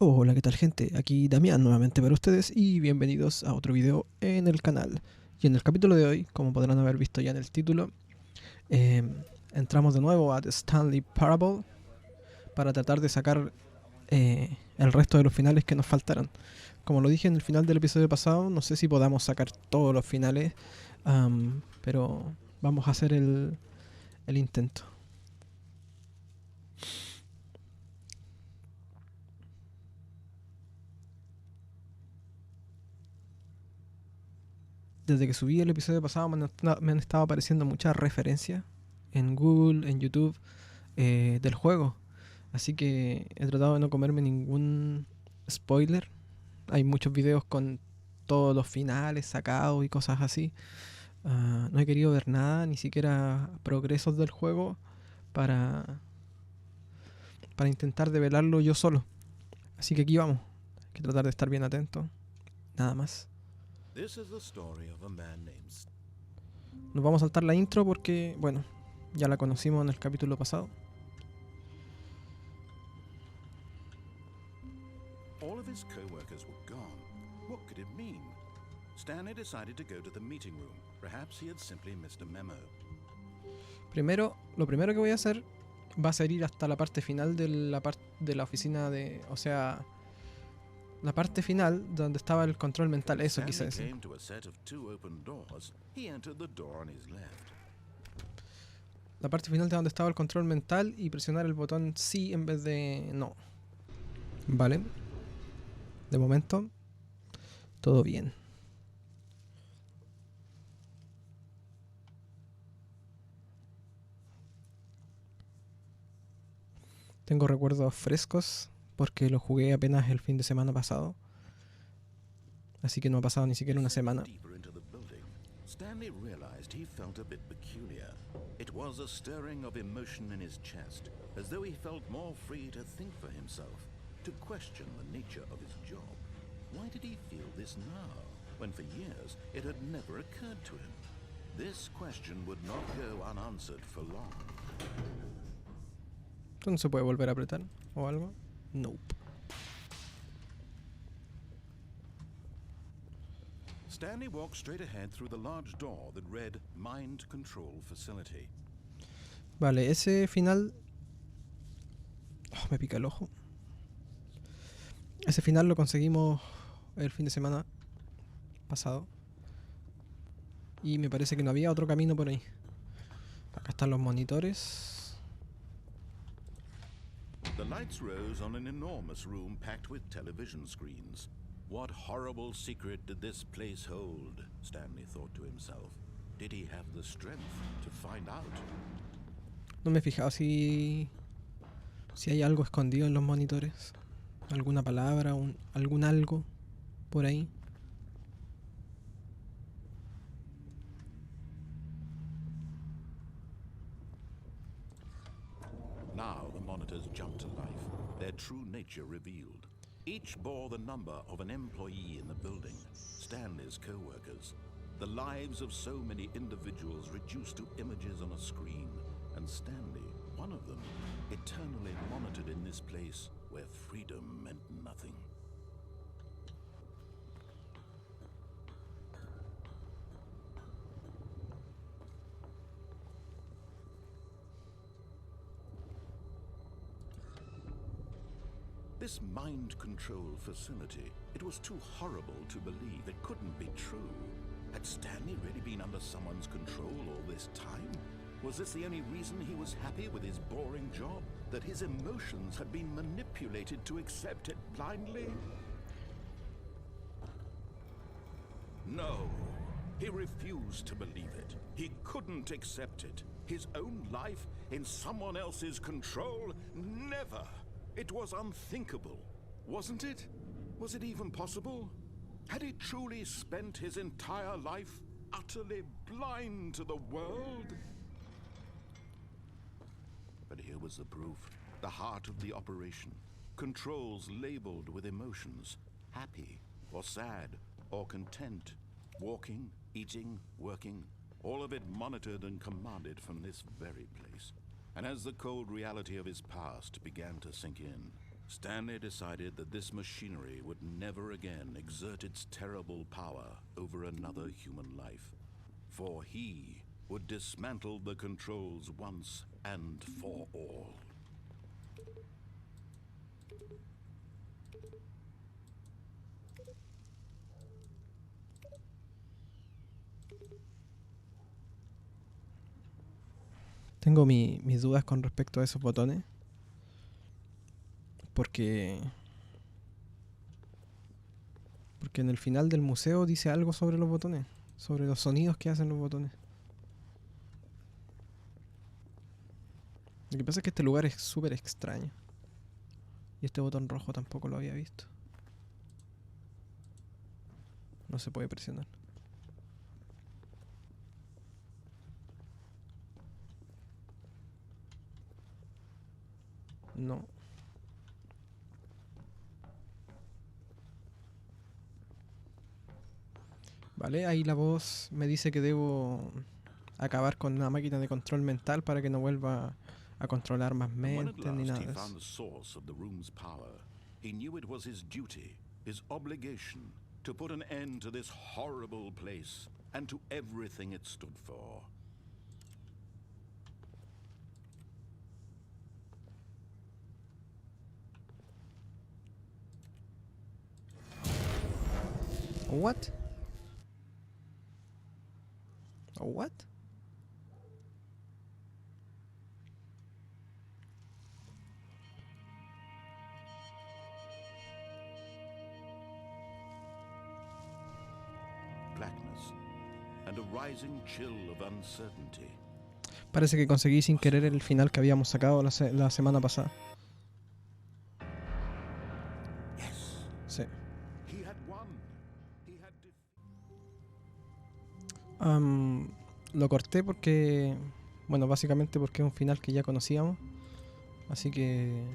Hola, ¿qué tal gente? Aquí Damián nuevamente para ustedes y bienvenidos a otro video en el canal. Y en el capítulo de hoy, como podrán haber visto ya en el título, eh, entramos de nuevo a The Stanley Parable para tratar de sacar el resto de los finales que nos faltaron. Como lo dije en el final del episodio pasado, no sé si podamos sacar todos los finales, pero vamos a hacer el intento. Desde que subí el episodio pasado me han estado apareciendo muchas referencias en Google, en YouTube, del juego. Así que he tratado de no comerme ningún spoiler. Hay muchos videos con todos los finales sacados y cosas así. No he querido ver nada, ni siquiera progresos del juego para, para intentar develarlo yo solo. Así que aquí vamos. Hay que tratar de estar bien atento. Nada más. Nos vamos a saltar la intro porque, bueno, ya la conocimos en el capítulo pasado. All of his co-workers were gone. What could it mean? Stanley decided to go to the meeting room. Perhaps he had simply missed a memo. Lo primero que voy a hacer va a ser ir hasta la parte final de la oficina de... O sea, la parte final donde estaba el control mental. Eso quise decir. Came to a set of two open doors. He entered the door on his left. La parte final de donde estaba el control mental y presionar el botón sí en vez de no. Vale. De momento, todo bien. Tengo recuerdos frescos porque lo jugué apenas el fin de semana pasado. Así que no ha pasado ni siquiera una semana. Stanley realized he felt a bit peculiar. It was a stirring of emotion in his chest, as though he felt more free to think for himself, to question the nature of his job. Why did he feel this now, when for years it had never occurred to him? This question would not go unanswered for long. ¿No se puede volver a apretar o algo? Nope. Stanley walked straight ahead through the large door that read Mind Control Facility. Vale, ese final... Oh, me pica el ojo. Ese final lo conseguimos el fin de semana pasado. Y me parece que no había otro camino por ahí. Acá están los monitores. The lights rose on an enormous room packed with television screens. What horrible secret did this place hold? Stanley thought to himself. Did he have the strength to find out? No me he fijado si hay algo escondido en los monitores. Alguna palabra, algún algo por ahí. Now the monitors jumped to life, their true nature revealed. Each bore the number of an employee in the building, Stanley's co-workers. The lives of so many individuals reduced to images on a screen, and Stanley, one of them, eternally monitored in this place where freedom meant nothing. This mind control facility, it was too horrible to believe. It couldn't be true. Had Stanley really been under someone's control all this time? Was this the only reason he was happy with his boring job? That his emotions had been manipulated to accept it blindly? No. He refused to believe it. He couldn't accept it. His own life in someone else's control? Never. It was unthinkable, wasn't it? Was it even possible? Had he truly spent his entire life utterly blind to the world? But here was the proof, the heart of the operation. Controls labeled with emotions, happy or sad or content, walking, eating, working, all of it monitored and commanded from this very place. And as the cold reality of his past began to sink in, Stanley decided that this machinery would never again exert its terrible power over another human life, for he would dismantle the controls once and for all. Tengo mis dudas con respecto a esos botones. Porque en el final del museo dice algo sobre los botones. Sobre los sonidos que hacen los botones. Lo que pasa es que este lugar es súper extraño. Y este botón rojo tampoco lo había visto. No se puede presionar. No. Vale, ahí la voz me dice que debo acabar con una máquina de control mental para que no vuelva a controlar más mentes ni nada de eso. He knew it was his duty, his obligation, to put an end to this horrible place and to everything it stood for. What? What? Blackness and a rising chill of uncertainty. Parece que conseguí sin querer el final que habíamos sacado la semana pasada. Yes. Sí. He had won. He had Lo corté porque... Bueno, básicamente porque es un final que ya conocíamos. Así que...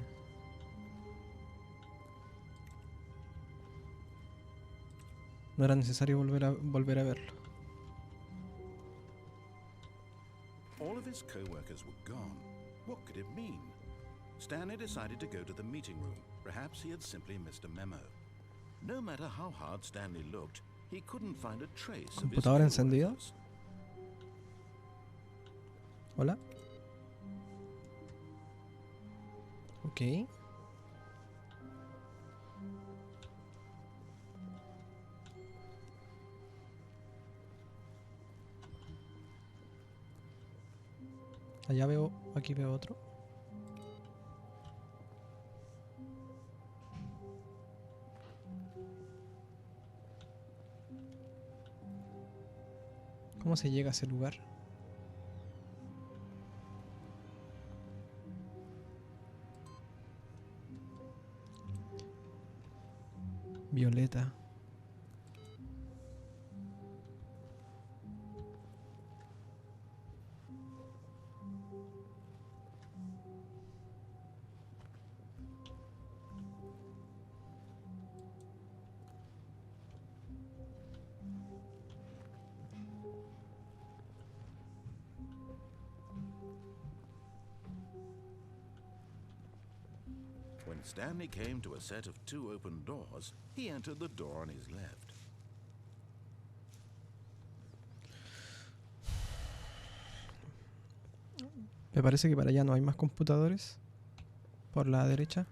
no era necesario volver a verlo. All of his co-workers were gone. What could it mean? Stanley decided to go to the meeting room. Perhaps he had simply missed a memo. No matter how hard Stanley looked, he couldn't find a trace of his ¿Computadora encendida? co-workers. Hola. Ok. Allá veo, aquí veo otro. ¿Cómo se llega a ese lugar? Violeta. When Stanley came to a set of 2 open doors, he entered the door on his left. Me parece que para allá no hay más computadores. Por la derecha.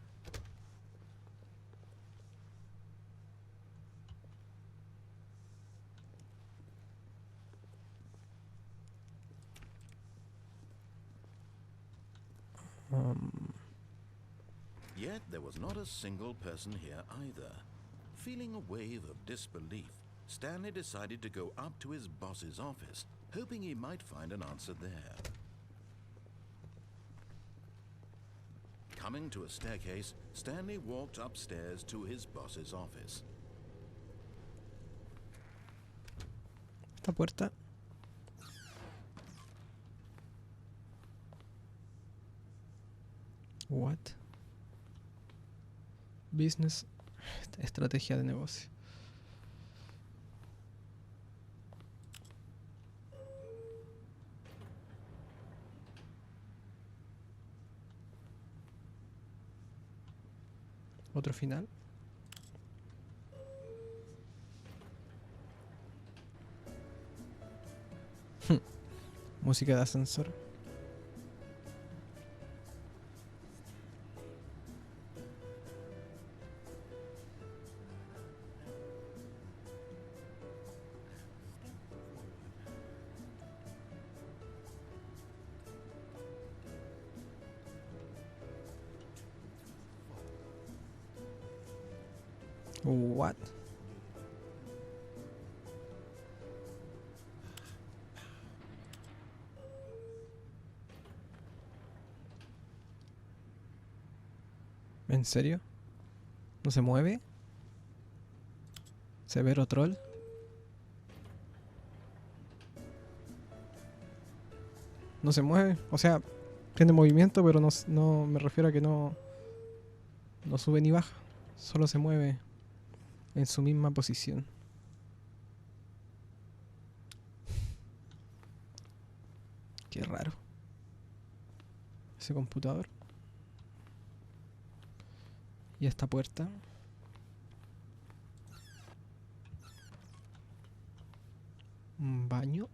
Yet there was not a single person here either. Feeling a wave of disbelief, Stanley decided to go up to his boss's office, hoping he might find an answer there. Coming to a staircase, Stanley walked upstairs to his boss's office. Esta puerta. What? Business. Estrategia de negocio. Otro final. Música de ascensor. What? ¿En serio? ¿No se mueve? ¿Severo troll? No se mueve, o sea, tiene movimiento, pero no me refiero a que no sube ni baja, solo se mueve en su misma posición. Qué raro. Ese computador. Y esta puerta. Un baño.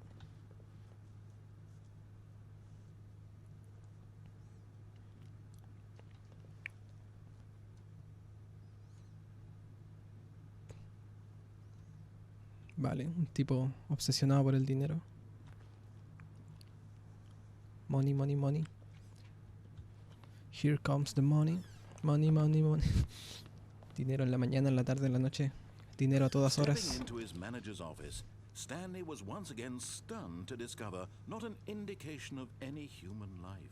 Vale, un tipo obsesionado por el dinero. Money, money, money. Here comes the money. Money, money, money. Dinero en la mañana, en la tarde, en la noche. Dinero a todas horas. Stepping into his manager's office, Stanley was once again stunned to discover not an indication of any human life.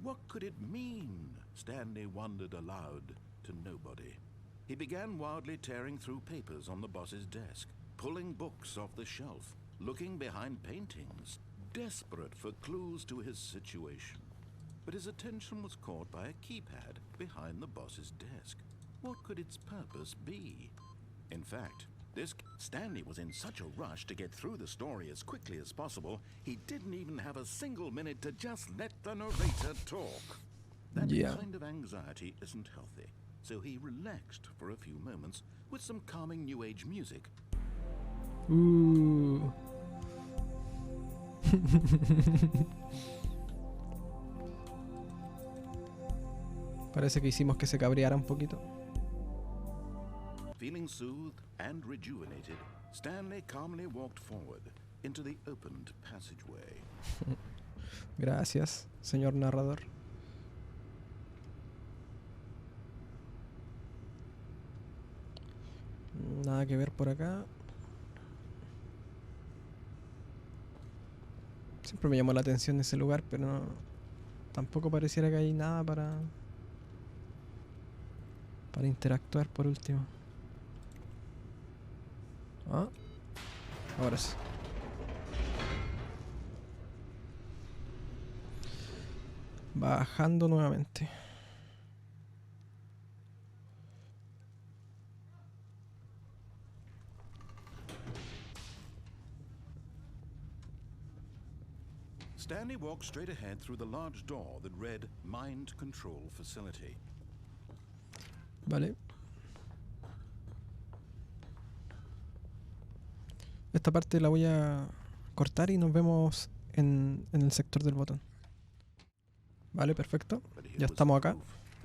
What could it mean? Stanley wondered aloud to nobody. He began wildly tearing through papers on the boss's desk, pulling books off the shelf, looking behind paintings, desperate for clues to his situation. But his attention was caught by a keypad behind the boss's desk. What could its purpose be? In fact, Stanley was in such a rush to get through the story as quickly as possible, he didn't even have a single minute to just let the narrator talk. That kind of anxiety isn't healthy, so he relaxed for a few moments with some calming New Age music. Ooh. Parece que hicimos que se cabreara un poquito. Feeling soothed and rejuvenated, Stanley calmly walked forward into the opened passageway. Gracias, señor narrador. Nada que ver por acá. Siempre me llamó la atención ese lugar, pero no, tampoco pareciera que hay nada para interactuar por último. Ah, ahora sí. Bajando nuevamente. Stanley walked straight ahead through the large door that read Mind Control Facility. Vale. Esta parte la voy a cortar y nos vemos en el sector del botón. Vale, perfecto. Ya estamos acá.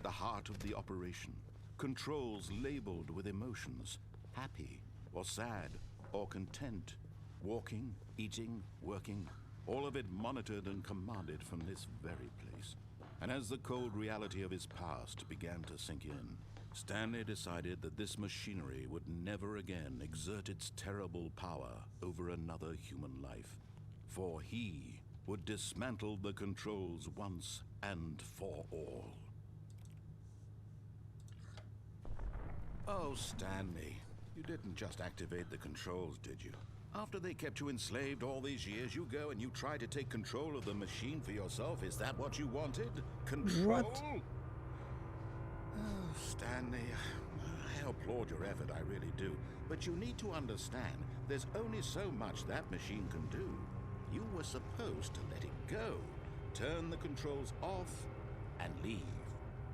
The heart of the operation. Controls labeled with emotions. Happy or sad or content. Walking, eating, working. All of it monitored and commanded from this very place. And as the cold reality of his past began to sink in, Stanley decided that this machinery would never again exert its terrible power over another human life. For he would dismantle the controls once and for all. Oh, Stanley, you didn't just activate the controls, did you? After they kept you enslaved all these years, you go and you try to take control of the machine for yourself. Is that what you wanted? Control? What? Oh, Stanley, I applaud your effort, I really do. But you need to understand, there's only so much that machine can do. You were supposed to let it go, turn the controls off, and leave.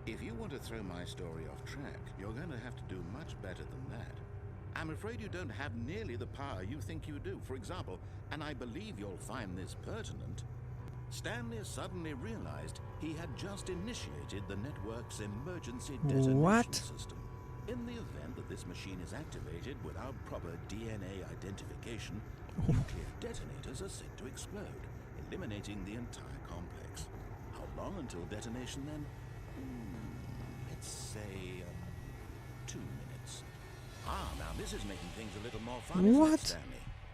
If you want to throw my story off track, you're going to have to do much better than that. I'm afraid you don't have nearly the power you think you do. For example, and I believe you'll find this pertinent, Stanley suddenly realized he had just initiated the network's emergency detonation system. In the event that this machine is activated without proper DNA identification, nuclear detonators are said to explode, eliminating the entire complex. How long until detonation then? Let's say 2 minutes. Now this is making things a little more fun, isn't it, Stanley?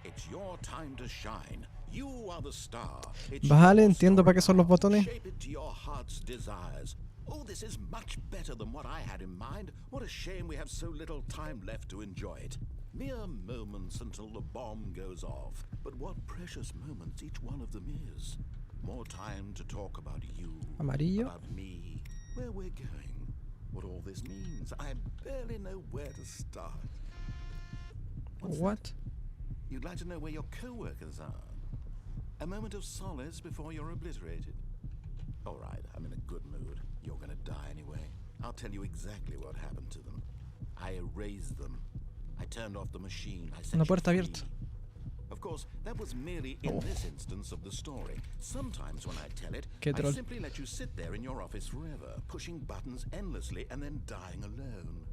It's your time to shine. You are the star. Vale, entiendo para qué son los botones. Shape it to your heart's desires. Oh, this is much better than what I had in mind. What a shame we have so little time left to enjoy it. Mere moments until the bomb goes off. But what precious moments each one of them is. More time to talk about you, Amarillo. about me, where we're going, what all this means. I barely know where to start. What? That? You'd like to know where your co-workers are? A moment of solace before you're obliterated? All right, I'm in a good mood. You're gonna die anyway. I'll tell you exactly what happened to them. I erased them. I turned off the machine. I set Una you puerta free. abierta. Of course, that was merely in this instance of the story. Sometimes when I tell it, Qué I troll. simply let you sit there in your office forever, pushing buttons endlessly and then dying alone.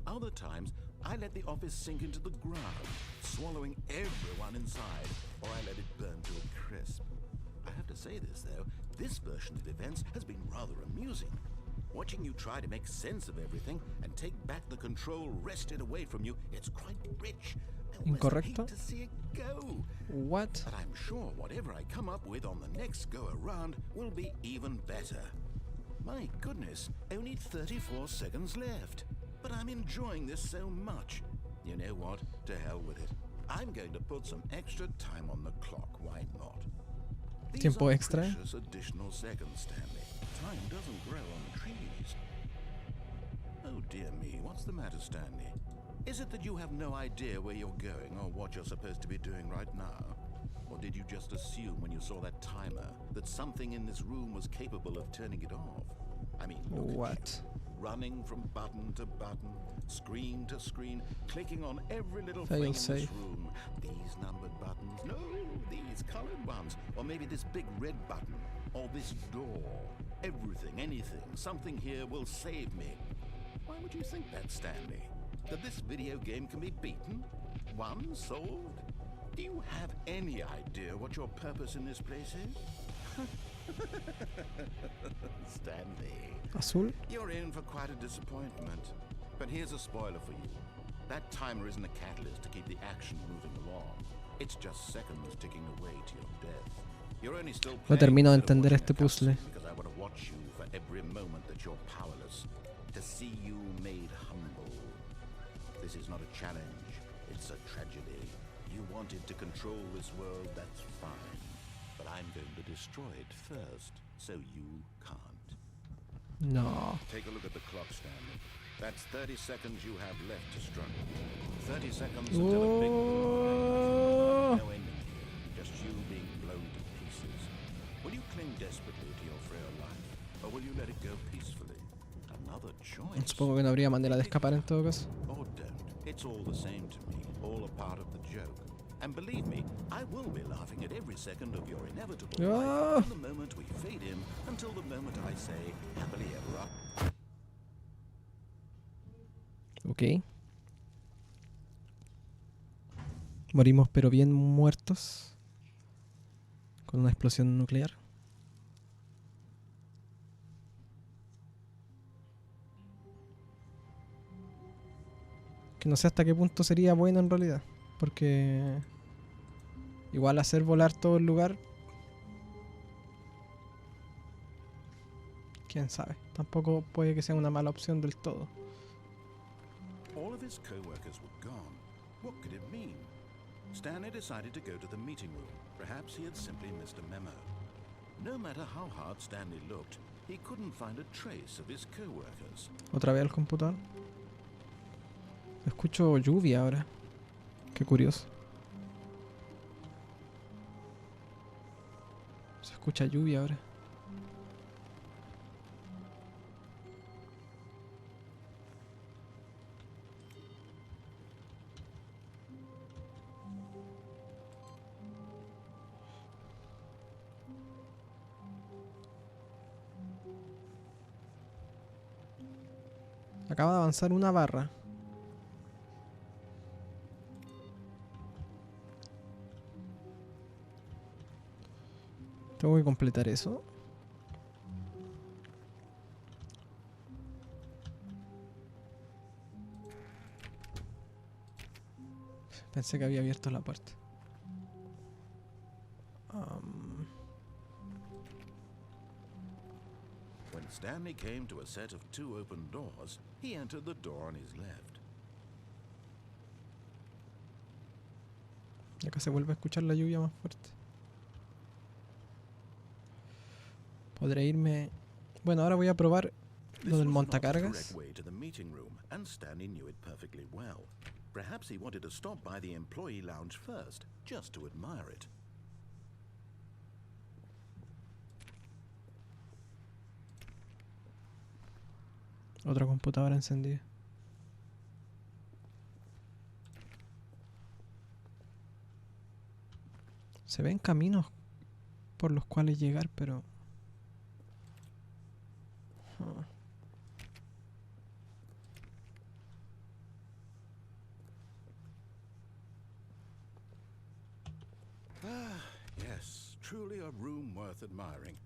Other times, I let the office sink into the ground, swallowing everyone inside, or I let it burn to a crisp. I have to say this, though, this version of events has been rather amusing. Watching you try to make sense of everything and take back the control wrested away from you, it's quite rich. I almost Incorrecto. hate to see it go. What? But I'm sure whatever I come up with on the next go-around will be even better. My goodness, only 34 seconds left. But I'm enjoying this so much. You know what? To hell with it. I'm going to put some extra time on the clock. Why not? These Tiempo are extra. precious additional seconds, Stanley. Time doesn't grow on trees. Oh dear me, what's the matter, Stanley? Is it that you have no idea where you're going or what you're supposed to be doing right now? Or did you just assume when you saw that timer that something in this room was capable of turning it off? I mean, look at What? you. Running from button to button, screen to screen, clicking on every little Fail thing in this safe. room. These numbered buttons, no, these colored ones, or maybe this big red button, or this door. Everything, anything, something here will save me. Why would you think that, Stanley? That this video game can be beaten? Won? Solved? Do you have any idea what your purpose in this place is? Stanley. Azul. You're in for quite a disappointment. But here's a spoiler for you. That timer isn't a catalyst to keep the action moving along. It's just seconds ticking away to your death. You're only still No playing termino de instead of entender watching este a cutscene puzzle. because I want to watch you for every moment that you're powerless. To see you made humble. This is not a challenge. It's a tragedy. You wanted to control this world, that's fine. But I'm going to destroy it first, so you can't. No. Take a look at the clock, Stanley. That's 30 seconds you have left to struggle. 30 seconds until a big Oh. no ending here. Just you being blown to pieces. Will you cling desperately to your frail life, or will you let it go peacefully? Another choice. Supongo que no habría manera de escapar en todo caso. Or don't. It's all the same to me. All a part of the joke. And believe me, I will be laughing at every second of your inevitable Ah. life from the moment we fade in until the moment I say happily ever after. Ok. Morimos pero bien muertos. Con una explosión nuclear. Que no sé hasta qué punto sería bueno en realidad. Porque igual hacer volar todo el lugar, quién sabe. Tampoco puede que sea una mala opción del todo. All of his co-workers were gone. What could it mean? Stanley decided to go to the meeting room. Perhaps he had simply missed a memo. No matter how hard Stanley looked, he couldn't find a trace of his co-workers. Otra vez el computador. Escucho lluvia ahora. Qué curioso. Se escucha lluvia ahora. Acaba de avanzar una barra. Tengo que completar eso. Pensé que había abierto la puerta. When Stanley came to a set of 2 open doors, he entered the door on his left. Y acá se vuelve a escuchar la lluvia más fuerte. Podré irme... Bueno, ahora voy a probar lo del montacargas. Perhaps he wanted to stop by the employee lounge first, just to admire it. Otra computadora encendida. Se ven caminos por los cuales llegar, pero... Yes, truly a room worth admiring.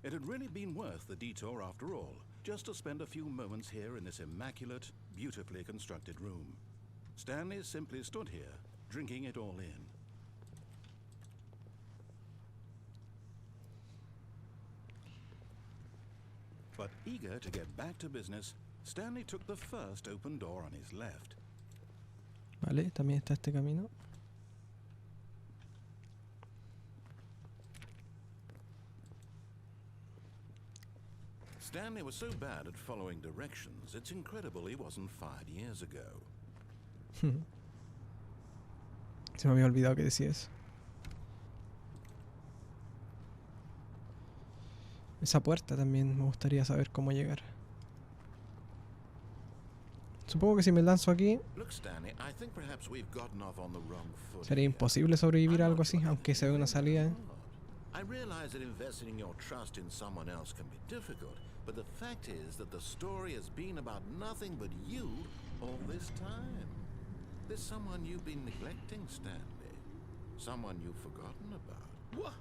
It had really been worth the detour after all, just to spend a few moments here in this immaculate, beautifully constructed room. Stanley simply stood here, drinking it all in. But eager to get back to business, Stanley took the first open door on his left. Vale, también está este camino. Stanley was so bad at following directions, it's incredible he wasn't fired years ago. Se me había olvidado que decía eso. Esa puerta también me gustaría saber cómo llegar. Supongo que si me lanzo aquí sería imposible sobrevivir a algo así, aunque se ve una salida. I realize that investing your trust in someone else can be difficult, but the fact is that the story has been about nothing but you all this time. There's someone you've been neglecting, Stanley. Someone you've forgotten about. What?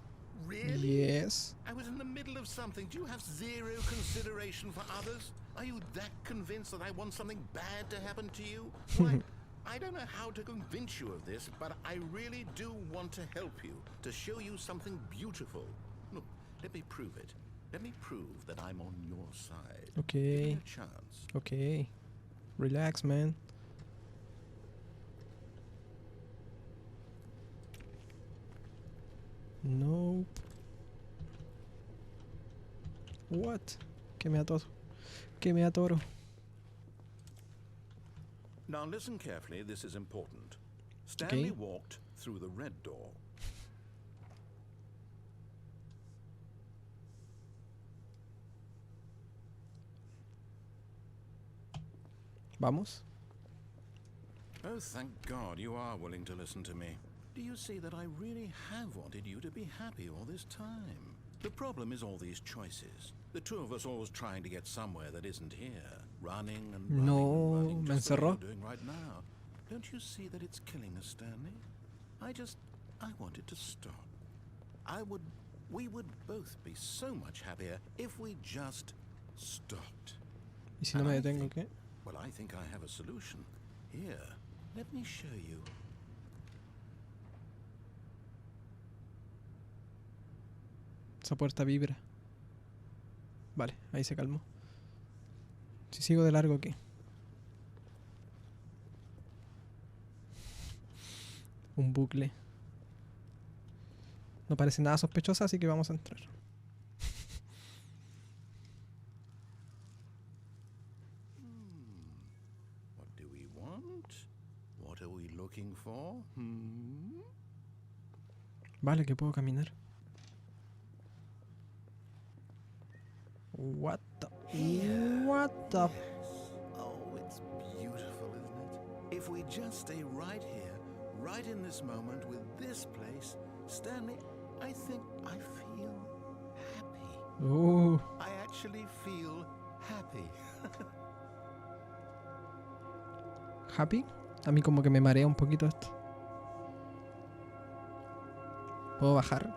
Really? Yes. I was in the middle of something. Do you have zero consideration for others? Are you that convinced that I want something bad to happen to you? Why, I don't know how to convince you of this, but I really do want to help you, to show you something beautiful. Look, let me prove it. Let me prove that I'm on your side. Okay. Give me a chance. Okay. Relax, man. Nope. What? Que me atoro. Que me atoro. Now listen carefully, this is important. Stanley walked through the red door. Vamos. Oh, thank God you are willing to listen to me. Do you see that I really have wanted you to be happy all this time? The problem is all these choices. The two of us always trying to get somewhere that isn't here. Running and running and running, just like you're doing right now. Don't you see that it's killing us, Stanley? I wanted to stop. We would both be so much happier if we just stopped. ¿Y si no me detengo qué? Well, I think I have a solution. Here, let me show you. Esa puerta vibra. Vale, ahí se calmó. Si sigo de largo, ¿qué? Un bucle. No parece nada sospechosa, así que vamos a entrar. What do we want? What are we looking for? Vale, que puedo caminar. What the... What the... Oh, it's beautiful, isn't it? If we just stay right here, right in this moment with this place, Stanley, I think I feel happy. Ooh. I actually feel happy. happy. A mí como que me marea un poquito esto. ¿Puedo bajar?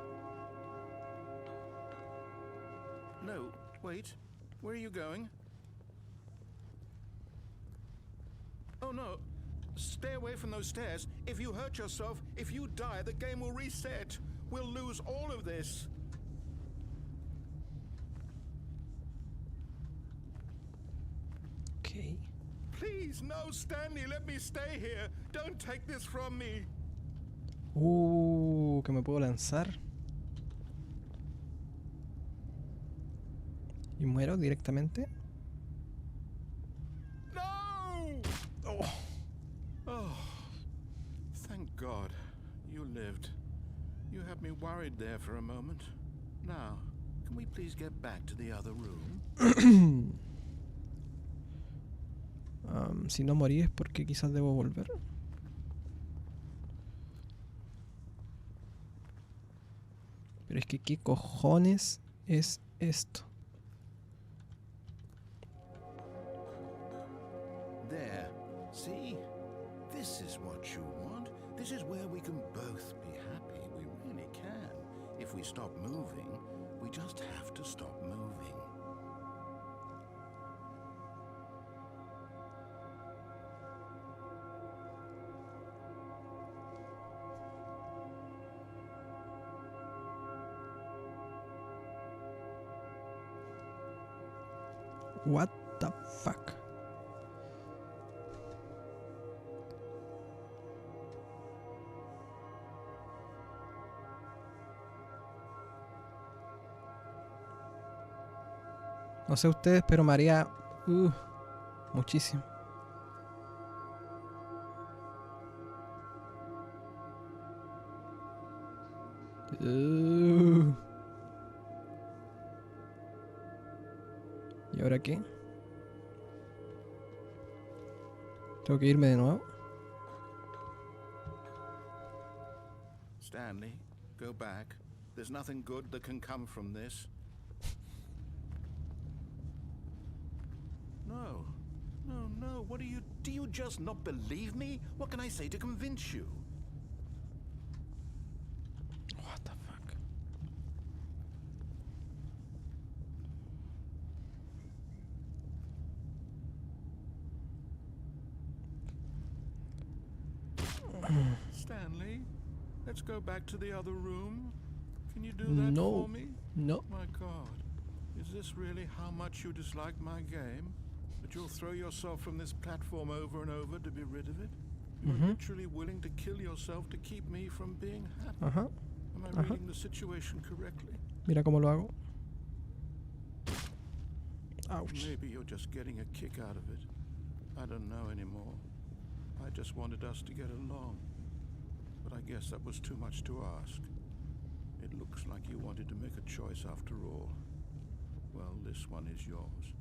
No, wait. Where are you going? Oh no. Stay away from those stairs. If you hurt yourself, if you die, the game will reset. We'll lose all of this. Ok. Please, no, Stanley, let me stay here. Don't take this from me. Que me puedo lanzar. Y muero directamente. No! Oh, thank God. You lived. You had me worried there for a moment. Now, can we please get back to the other room? Si no morí es porque quizás debo volver. Pero es que ¿qué cojones es esto? There. See? This is what you want. This is where we can both be happy. We really can. If we stop moving, we just have to stop moving. What the fuck? No sé ustedes, pero marea muchísimo. ¿Y ahora qué? ¿Tengo que irme de nuevo? Stanley, go back. There's nothing good that can come from this. No. No, no. What do you just not believe me? What can I say to convince you? What the fuck? Stanley, let's go back to the other room. Can you do that for me? No. My God. Is this really how much you dislike my game? That you'll throw yourself from this platform over and over to be rid of it? You're literally willing to kill yourself to keep me from being happy. Am I reading the situation correctly? Mira cómo lo hago. Ouch. Maybe you're just getting a kick out of it. I don't know anymore. I just wanted us to get along. But I guess that was too much to ask. It looks like you wanted to make a choice after all. Well, this one is yours.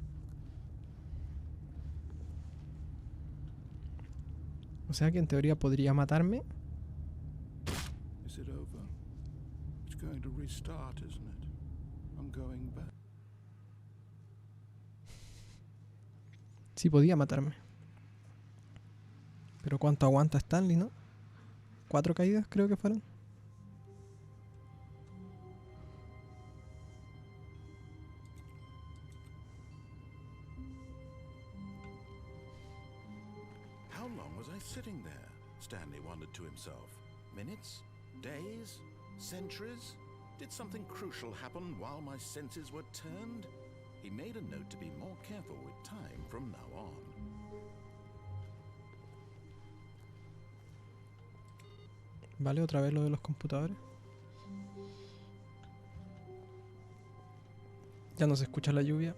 O sea que en teoría podría matarme. Is it over? It's going to restart, isn't it? I'm going back. Sí, podía matarme. Pero ¿cuánto aguanta Stanley, no? 4 caídas creo que fueron. How long was I sitting there? Stanley wondered to himself. Minutes? Days? Centuries? Did something crucial happen while my senses were turned? He made a note to be more careful with time from now on. Vale, otra vez lo de los computadores. Ya no se escucha la lluvia.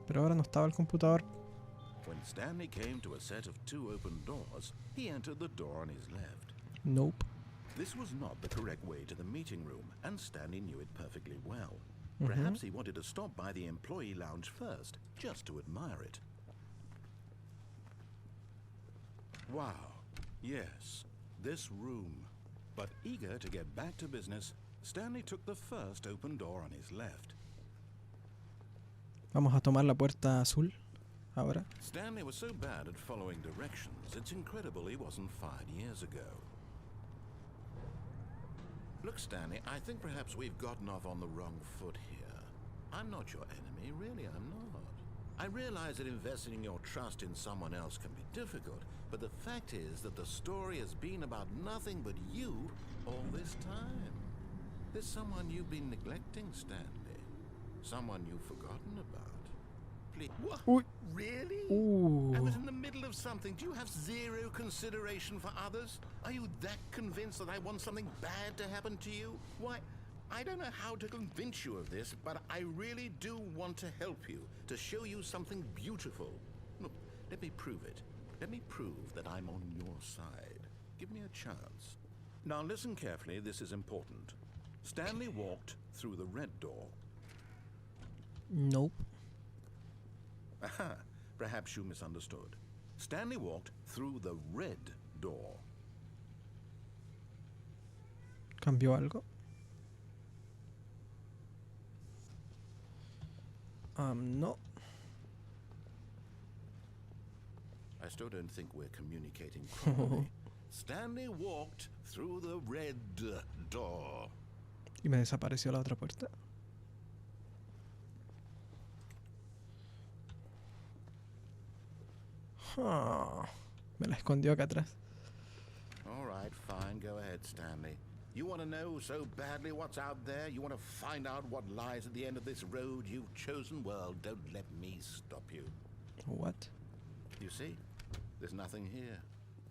Pero ahora no estaba el computador. When Stanley came to a set of 2 open doors, he entered the door on his left. Nope. This was not the correct way to the meeting room, and Stanley knew it perfectly well. Perhaps he wanted to stop by the employee lounge first, just to admire it. Wow. Yes, this room. But eager to get back to business, Stanley took the first open door on his left. Vamos a tomar la puerta azul ahora. Stanley was so bad at following directions, it's incredible he wasn't fired years ago. Look, Stanley, I think perhaps we've gotten off on the wrong foot here. I'm not your enemy, really, I'm not. I realize that investing your trust in someone else can be difficult, but the fact is that the story has been about nothing but you all this time. There's someone you've been neglecting, Stanley. Someone you've forgotten about. Please. What? Ooh. Really? Ooh. I was in the middle of something. Do you have zero consideration for others? Are you that convinced that I want something bad to happen to you? Why, I don't know how to convince you of this, but I really do want to help you, to show you something beautiful. Look, let me prove it. Let me prove that I'm on your side. Give me a chance. Now listen carefully, this is important. Stanley walked through the red door. Nope. Aha, perhaps you misunderstood. Stanley walked through the red door. ¿Cambió algo? No. I still don't think we're communicating properly. Stanley walked through the red door. Y me desapareció la otra puerta. Me la escondió acá atrás. All right, fine. Go ahead, Stanley. You want to know so badly what's out there? You want to find out what lies at the end of this road you've chosen? Well, don't let me stop you. What? You see, there's nothing here.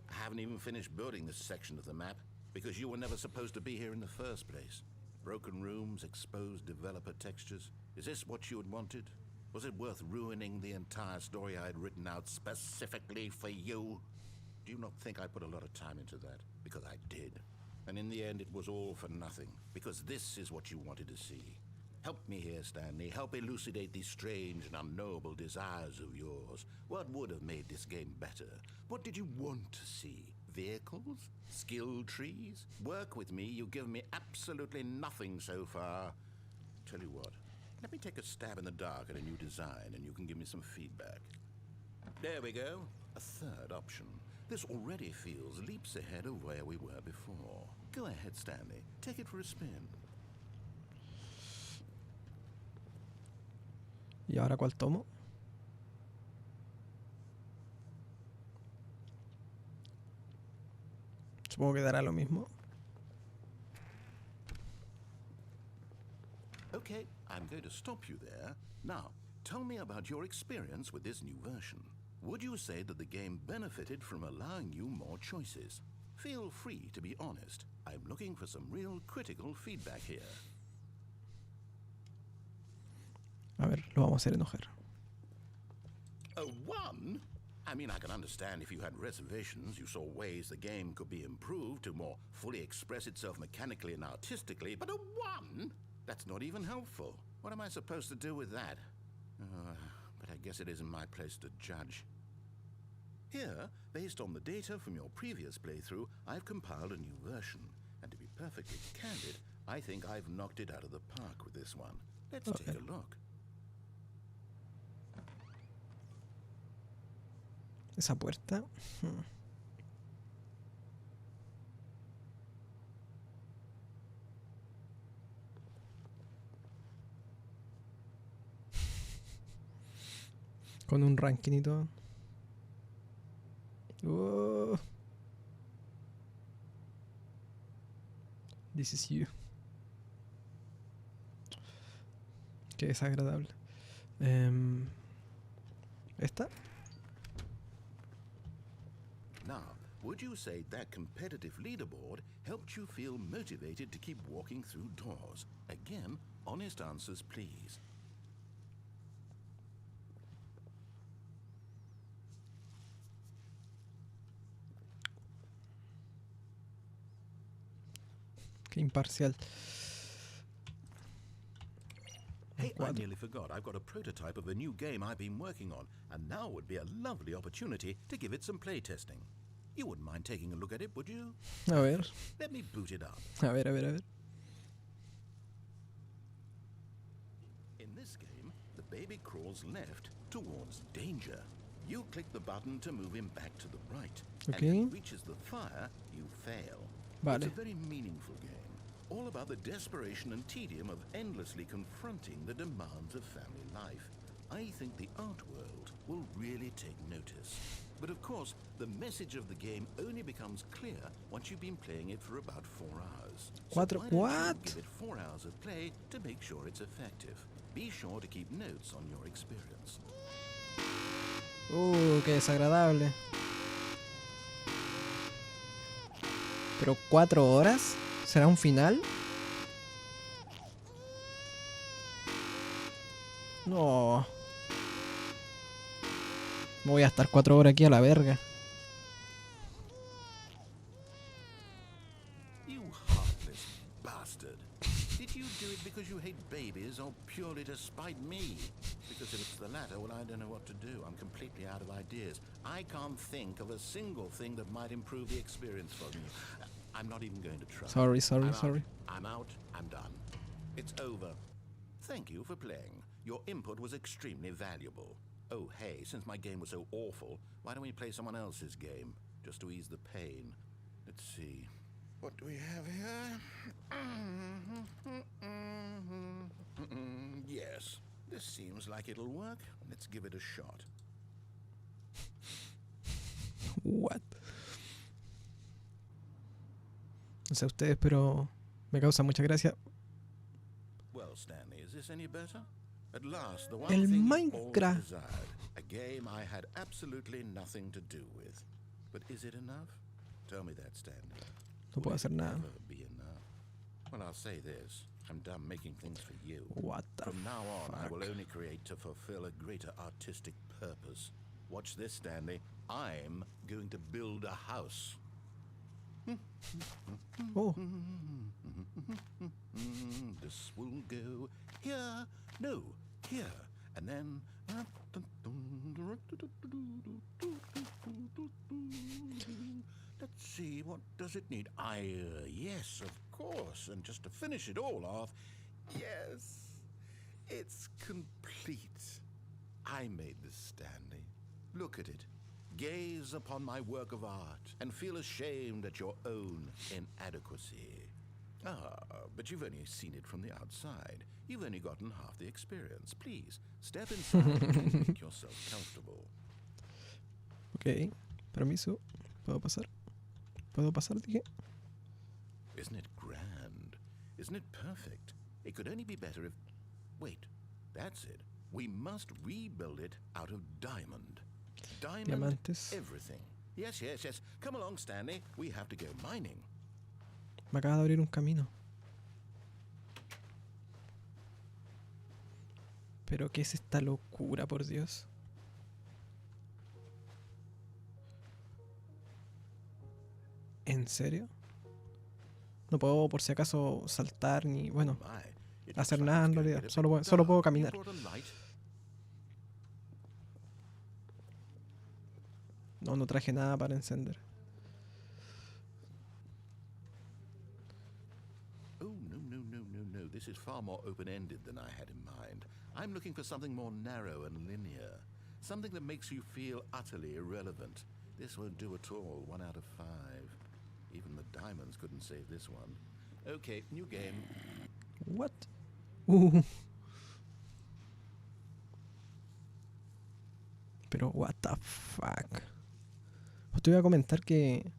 I haven't even finished building this section of the map because you were never supposed to be here in the first place. Broken rooms, exposed developer textures. Is this what you had wanted? Was it worth ruining the entire story I had written out specifically for you? Do you not think I put a lot of time into that? Because I did. And in the end, it was all for nothing. Because this is what you wanted to see. Help me here, Stanley. Help elucidate these strange and unknowable desires of yours. What would have made this game better? What did you want to see? Vehicles? Skill trees? Work with me. You've given me absolutely nothing so far. Tell you what. Let me take a stab in the dark at a new design, and you can give me some feedback. There we go. A third option. This already feels leaps ahead of where we were before. Go ahead, Stanley. Take it for a spin. ¿Y ahora cuál tomo? Supongo que dará lo mismo. Okay, I'm going to stop you there. Now, tell me about your experience with this new version. Would you say that the game benefited from allowing you more choices? Feel free to be honest. I'm looking for some real critical feedback here. A ver, lo vamos a hacer enojar. A 1? I mean, I can understand if you had reservations, you saw ways the game could be improved to more fully express itself mechanically and artistically, but a 1? That's not even helpful. What am I supposed to do with that? But I guess it isn't my place to judge. Here, based on the data from your previous playthrough, I've compiled a new version. And to be perfectly candid, I think I've knocked it out of the park with this one. Let's take a look. Esa puerta. Con un ranking y todo. This is you. Qué desagradable. ¿Esta? Now, would you say that competitive leaderboard helped you feel motivated to keep walking through doors? Again, honest answers, please. Qué imparcial. Hey, I nearly forgot. I've got a prototype of a new game I've been working on, and now would be a lovely opportunity to give it some playtesting. You wouldn't mind taking a look at it, would you? A ver, Let me boot it up. a ver, a ver, a ver. In this game, the baby crawls left towards danger. You click the button to move him back to the right. And if he Okay. reaches the fire, you fail. Vale. It's a very meaningful game, all about the desperation and tedium of endlessly confronting the demands of family life. I think the art world will really take notice. But of course, the message of the game only becomes clear once you've been playing it for about 4 hours. So Cuatro- why don't you what? give it 4 hours of play to make sure it's effective. Be sure to keep notes on your experience. Qué desagradable. ¿Pero 4 horas? ¿Será un final? No. Voy a estar 4 horas aquí a la verga. You heartless bastard. Did you do it because you hate babies or purely to spite me? Because if it's the latter, well, I don't know what to do. I'm completely out of ideas. I can't think of a single thing that might improve the experience for me. I'm not even going to try. Sorry. I'm out. I'm done. It's over. Thank you for playing. Your input was extremely valuable. Oh, hey, since my game was so awful, why don't we play someone else's game? Just to ease the pain. Let's see. What do we have here? Yes, this seems like it'll work. Let's give it a shot. What? No sé ustedes, pero me causa mucha gracia. Well, Stanley, is this any better? At last, the one El thing you always Minecraft. desired, a game I had absolutely nothing to do with. But is it enough? Tell me that, Stanley. No puedo hacer nada. Never be enough. Well, I'll say this. I'm done making things for you. What the From now on, I will fuck? only create to fulfill a greater artistic purpose. Watch this, Stanley. I'm going to build a house. Oh, This will go here, no, here, and then. Let's see, what does it need? Yes, of course, and just to finish it all off, yes, it's complete. I made this, Stanley. Look at it. Gaze upon my work of art and feel ashamed at your own inadequacy. But you've only seen it from the outside. You've only gotten half the experience. Please, step inside and make yourself comfortable. ok. Permiso. ¿Puedo pasar? ¿Puedo pasar? Dije. Isn't it grand? Isn't it perfect? It could only be better if... Wait, that's it. We must rebuild it out of diamond. Diamond Diamantes. everything. Yes. Come along, Stanley. We have to go mining. Me acaba de abrir un camino. ¿Pero qué es esta locura, por Dios? ¿En serio? No puedo, por si acaso, saltar ni, bueno, My, it hacer looks like nada it's en gonna realidad. get a Solo bit puedo dark. caminar. You brought a light? No traje nada para encender. Oh, no. This is far more open-ended than I had in mind. I'm looking for something more narrow and linear. Something that makes you feel utterly irrelevant. This won't do at all. 1 out of 5. Even the diamonds couldn't save this one. Okay, new game. What? Pero what the fuck. Os te iba a comentar que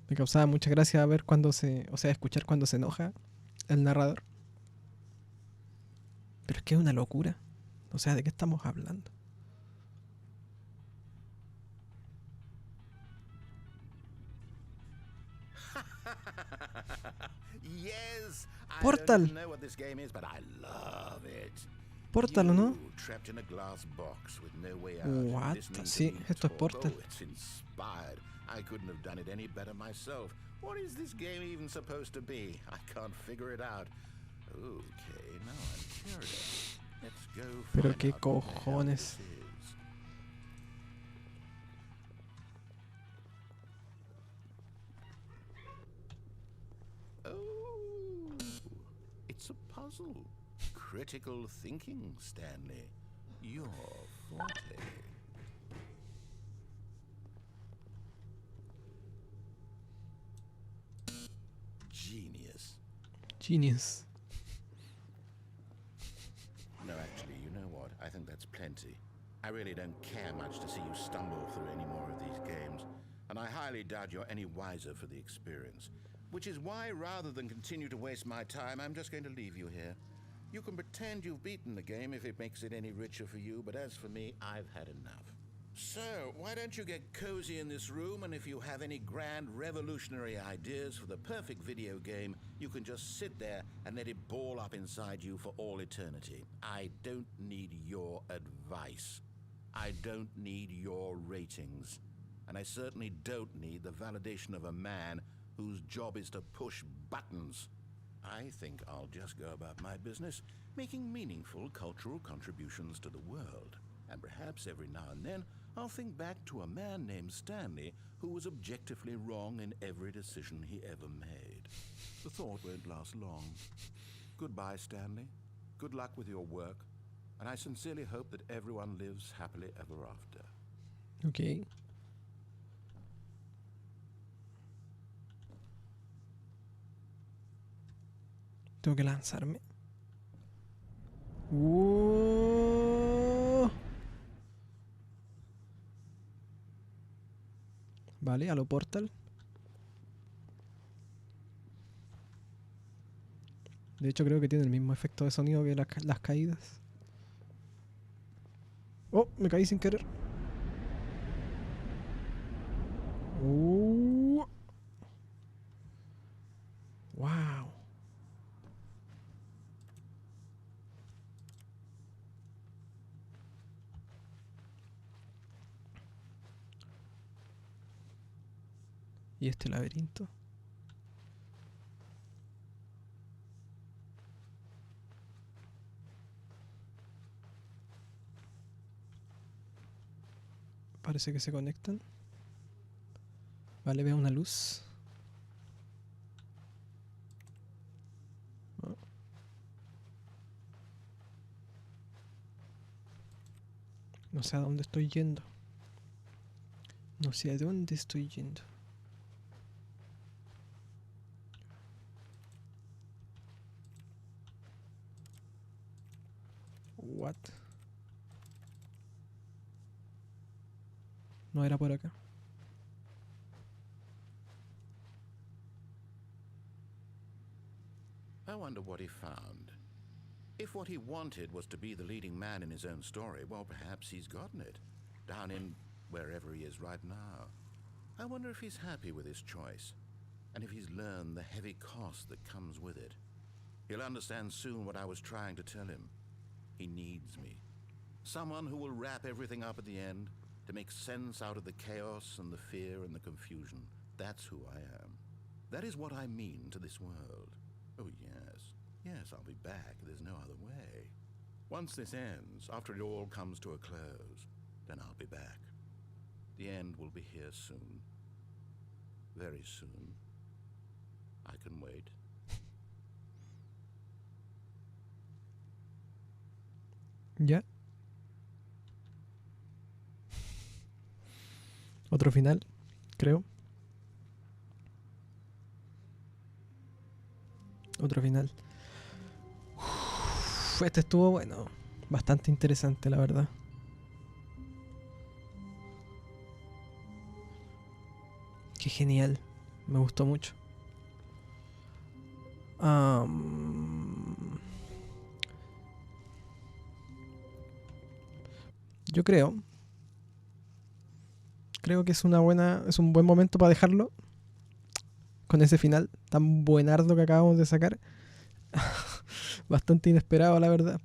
me causaba mucha gracia ver cuando escuchar cuando se enoja el narrador. Pero es que es una locura. O sea, ¿de qué estamos hablando? Yes, Portal. I don't know what this game is, but I love it. Portal, ¿o no? You, trapped in a glass box with no way out. What? Listening to Sí, being esto es talk. Portal. Oh, it's inspired. I couldn't have done it any better myself. What is this game even supposed to be? I can't figure it out. Okay, now I'm curious. Let's go Pero find qué out what the hell cojones. this is. It's a puzzle. Critical thinking, Stanley. Your forte. Genius. Genius. No, actually, you know what? I think that's plenty. I really don't care much to see you stumble through any more of these games, and I highly doubt you're any wiser for the experience. Which is why, rather than continue to waste my time, I'm just going to leave you here. You can pretend you've beaten the game if it makes it any richer for you, but as for me, I've had enough. So, why don't you get cozy in this room, and if you have any grand revolutionary ideas for the perfect video game, you can just sit there and let it ball up inside you for all eternity. I don't need your advice. I don't need your ratings. And I certainly don't need the validation of a man whose job is to push buttons. I think I'll just go about my business, making meaningful cultural contributions to the world. And perhaps every now and then, I'll think back to a man named Stanley who was objectively wrong in every decision he ever made. The thought won't last long. Goodbye, Stanley. Good luck with your work. And I sincerely hope that everyone lives happily ever after. Ok. Tengo que lanzarme. Vale, a lo Portal. De hecho creo que tiene el mismo efecto de sonido que las caídas. Oh, me caí sin querer. Wow. ¿Y este laberinto? Parece que se conectan. Vale, veo una luz. Oh. No sé a dónde estoy yendo. No sé a dónde estoy yendo. What? No era por acá. I wonder what he found. If what he wanted was to be the leading man in his own story, well, perhaps he's gotten it. Down in wherever he is right now. I wonder if he's happy with his choice, and if he's learned the heavy cost that comes with it. He'll understand soon what I was trying to tell him. He needs me. Someone who will wrap everything up at the end, to make sense out of the chaos and the fear and the confusion. That's who I am. That is what I mean to this world. Oh, yes. Yes, I'll be back. There's no other way. Once this ends, after it all comes to a close, then I'll be back. The end will be here soon. Very soon. I can wait. ¿Ya? Otro final, creo. Otro final. Este estuvo bueno. Bastante interesante, la verdad. Qué genial. Me gustó mucho. Yo creo que es un buen momento para dejarlo con ese final tan buenardo que acabamos de sacar. Bastante inesperado, la verdad.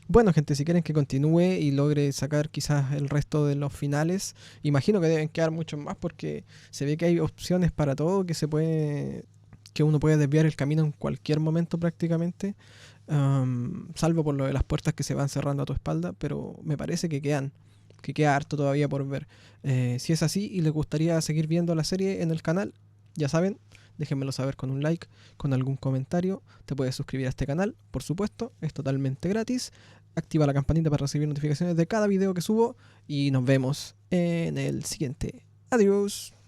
Bueno, gente, si quieren que continúe y logre sacar quizás el resto de los finales, imagino que deben quedar muchos más porque se ve que hay opciones para todo, que uno puede desviar el camino en cualquier momento prácticamente, salvo por lo de las puertas que se van cerrando a tu espalda, pero me parece que queda harto todavía por ver. Si es así y les gustaría seguir viendo la serie en el canal, ya saben, déjenmelo saber con un like, con algún comentario. Te puedes suscribir a este canal, por supuesto, es totalmente gratis. Activa la campanita para recibir notificaciones de cada video que subo y nos vemos en el siguiente. Adiós.